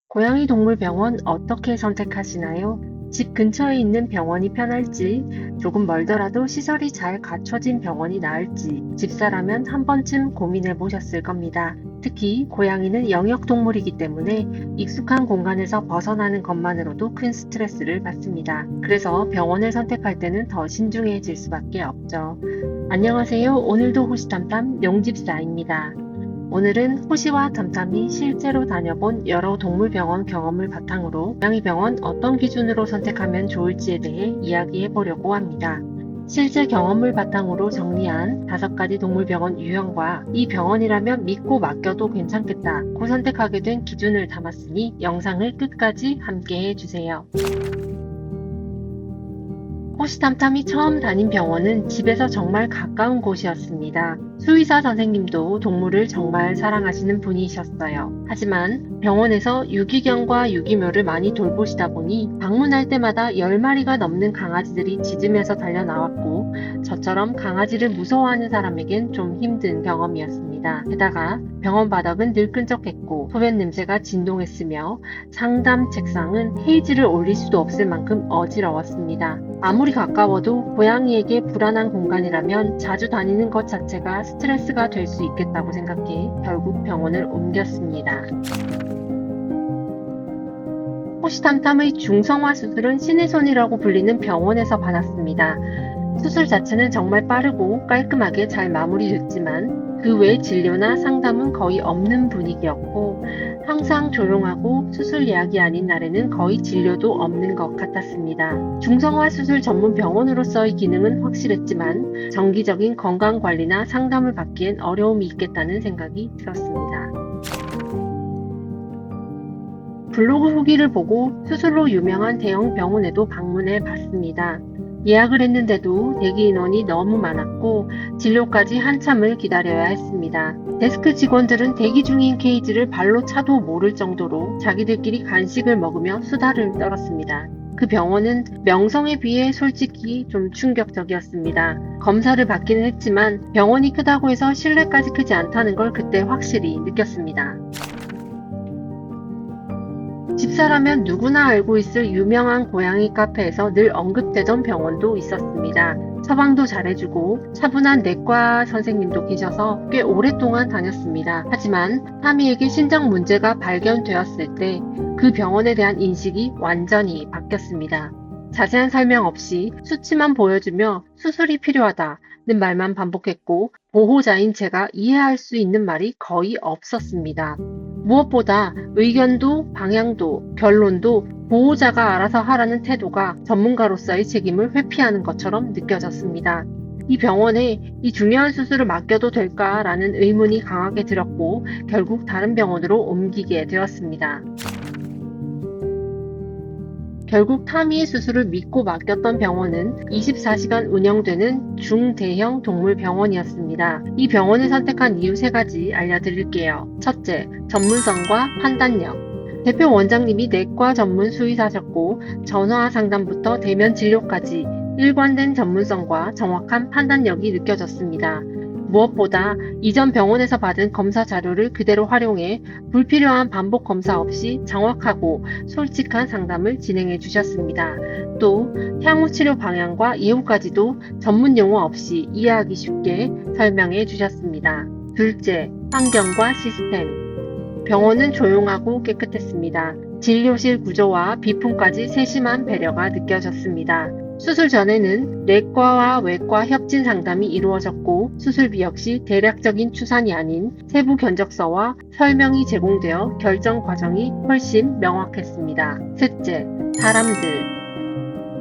고양이 동물병원 어떻게 선택하시나요? 집 근처에 있는 병원이 편할지, 조금 멀더라도 시설이 잘 갖춰진 병원이 나을지, 집사라면 한 번쯤 고민해 보셨을 겁니다. 특히 고양이는 영역동물이기 때문에 익숙한 공간에서 벗어나는 것만으로도 큰 스트레스를 받습니다. 그래서 병원을 선택할 때는 더 신중해질 수밖에 없죠. 안녕하세요. 오늘도 호시탐탐 용집사입니다. 오늘은 호시와 탐탐이 실제로 다녀본 여러 동물병원 경험을 바탕으로 고양이 병원 어떤 기준으로 선택하면 좋을지에 대해 이야기해 보려고 합니다. 실제 경험을 바탕으로 정리한 5가지 동물병원 유형과 이 병원이라면 믿고 맡겨도 괜찮겠다고 선택하게 된 기준을 담았으니 영상을 끝까지 함께 해주세요. 호시탐탐이 처음 다닌 병원은 집에서 정말 가까운 곳이었습니다. 수의사 선생님도 동물을 정말 사랑하시는 분이셨어요. 하지만 병원에서 유기견과 유기묘를 많이 돌보시다 보니 방문할 때마다 10마리가 넘는 강아지들이 짖으면서 달려나왔고 저처럼 강아지를 무서워하는 사람에겐 좀 힘든 경험이었습니다. 게다가 병원 바닥은 늘 끈적했고 소변 냄새가 진동했으며 상담 책상은 헤이즐을 올릴 수도 없을 만큼 어지러웠습니다. 아무리 가까워도 고양이에게 불안한 공간이라면 자주 다니는 것 자체가 스트레스가 될 수 있겠다고 생각해 결국 병원을 옮겼습니다. 호시탐탐의 중성화 수술은 신의 손이라고 불리는 병원에서 받았습니다. 수술 자체는 정말 빠르고 깔끔하게 잘 마무리됐지만 그 외 진료나 상담은 거의 없는 분위기였고 항상 조용하고 수술 예약이 아닌 날에는 거의 진료도 없는 것 같았습니다. 중성화 수술 전문 병원으로서의 기능은 확실했지만 정기적인 건강관리나 상담을 받기엔 어려움이 있겠다는 생각이 들었습니다. 블로그 후기를 보고 수술로 유명한 대형 병원에도 방문해 봤습니다. 예약을 했는데도 대기 인원이 너무 많았고 진료까지 한참을 기다려야 했습니다. 데스크 직원들은 대기 중인 케이지를 발로 차도 모를 정도로 자기들끼리 간식을 먹으며 수다를 떨었습니다. 그 병원은 명성에 비해 솔직히 좀 충격적이었습니다. 검사를 받기는 했지만 병원이 크다고 해서 실내까지 크지 않다는 걸 그때 확실히 느꼈습니다. 집사라면 누구나 알고 있을 유명한 고양이 카페에서 늘 언급되던 병원도 있었습니다. 처방도 잘해주고 차분한 내과 선생님도 계셔서 꽤 오랫동안 다녔습니다. 하지만 타미에게 신장 문제가 발견되었을 때 그 병원에 대한 인식이 완전히 바뀌었습니다. 자세한 설명 없이 수치만 보여주며 수술이 필요하다는 말만 반복했고 보호자인 제가 이해할 수 있는 말이 거의 없었습니다. 무엇보다 의견도 방향도 결론도 보호자가 알아서 하라는 태도가 전문가로서의 책임을 회피하는 것처럼 느껴졌습니다. 이 병원에 이 중요한 수술을 맡겨도 될까라는 의문이 강하게 들었고 결국 다른 병원으로 옮기게 되었습니다. 결국 타미의 수술을 믿고 맡겼던 병원은 24시간 운영되는 중대형 동물병원이었습니다. 이 병원을 선택한 이유 3가지 알려드릴게요. 첫째, 전문성과 판단력. 대표 원장님이 내과 전문 수의사셨고 전화 상담부터 대면 진료까지 일관된 전문성과 정확한 판단력이 느껴졌습니다. 무엇보다 이전 병원에서 받은 검사 자료를 그대로 활용해 불필요한 반복 검사 없이 정확하고 솔직한 상담을 진행해 주셨습니다. 또 향후 치료 방향과 예후까지도 전문 용어 없이 이해하기 쉽게 설명해 주셨습니다. 둘째, 환경과 시스템. 병원은 조용하고 깨끗했습니다. 진료실 구조와 비품까지 세심한 배려가 느껴졌습니다. 수술 전에는 내과와 외과 협진 상담이 이루어졌고 수술비 역시 대략적인 추산이 아닌 세부 견적서와 설명이 제공되어 결정 과정이 훨씬 명확했습니다. 셋째, 사람들.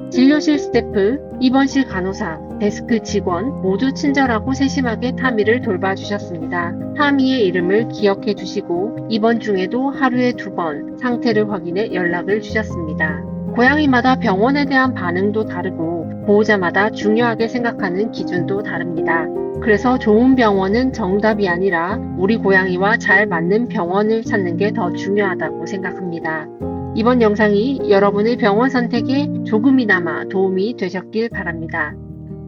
진료실 스태프, 입원실 간호사, 데스크 직원 모두 친절하고 세심하게 타미를 돌봐주셨습니다. 타미의 이름을 기억해 주시고 입원 중에도 하루에 2번 상태를 확인해 연락을 주셨습니다. 고양이마다 병원에 대한 반응도 다르고 보호자마다 중요하게 생각하는 기준도 다릅니다. 그래서 좋은 병원은 정답이 아니라 우리 고양이와 잘 맞는 병원을 찾는 게 더 중요하다고 생각합니다. 이번 영상이 여러분의 병원 선택에 조금이나마 도움이 되셨길 바랍니다.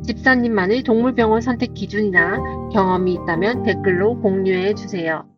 집사님만의 동물병원 선택 기준이나 경험이 있다면 댓글로 공유해 주세요.